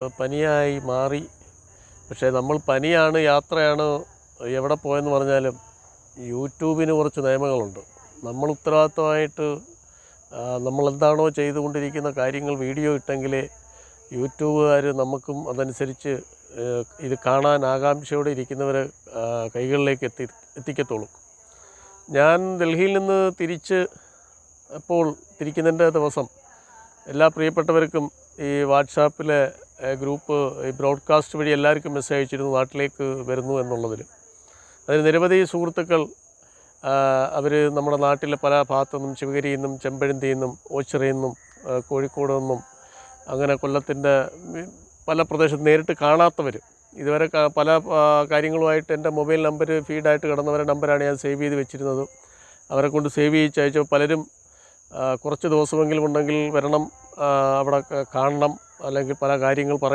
പനിയായി മാറി. പക്ഷേ നമ്മൾ പനിയാണ്, യാത്രയാണ്, എവിടെ പോയെന്ന് പറഞ്ഞാലും യൂട്യൂബിന് കുറച്ച് നിയമങ്ങളുണ്ട്. നമ്മൾ ഉത്തരവാദിത്തമായിട്ട് നമ്മളെന്താണോ ചെയ്തുകൊണ്ടിരിക്കുന്ന കാര്യങ്ങൾ വീഡിയോ ഇട്ടെങ്കിലേ യൂട്യൂബുകാർ നമുക്കും അതനുസരിച്ച് ഇത് കാണാൻ ആകാംക്ഷയോടെ ഇരിക്കുന്നവരെ കൈകളിലേക്ക് എത്തിക്കത്തുള്ളൂ. ഞാൻ ഡൽഹിയിൽ നിന്ന് തിരിക്കുന്നതിൻ്റെ ദിവസം എല്ലാ പ്രിയപ്പെട്ടവർക്കും ഈ വാട്സാപ്പിലെ ഗ്രൂപ്പ് ഈ ബ്രോഡ്കാസ്റ്റ് വഴി എല്ലാവർക്കും മെസ്സേജ് അയച്ചിരുന്നു നാട്ടിലേക്ക് വരുന്നു എന്നുള്ളതിൽ. അതിൽ നിരവധി സുഹൃത്തുക്കൾ അവർ നമ്മുടെ നാട്ടിലെ പല ഭാഗത്തു നിന്നും, ശിവഗിരിയിൽ നിന്നും, ചെമ്പഴന്തിയിൽ നിന്നും, ഓച്ചിറയിൽ നിന്നും, കോഴിക്കോട് നിന്നും, അങ്ങനെ കൊല്ലത്തിൻ്റെ പല പ്രദേശത്ത് നേരിട്ട് കാണാത്തവർ, ഇതുവരെ പല കാര്യങ്ങളുമായിട്ട് എൻ്റെ മൊബൈൽ നമ്പർ ഫീഡായിട്ട് കിടന്നവരുടെ നമ്പറാണ് ഞാൻ സേവ് ചെയ്ത് വെച്ചിരുന്നത്. അവരെ കൊണ്ട് സേവ് ചെയ്യിച്ചയച്ചോ പലരും കുറച്ച് ദിവസമെങ്കിലും ഉണ്ടെങ്കിൽ വരണം, അവിടെ കാണണം, അല്ലെങ്കിൽ പല കാര്യങ്ങൾ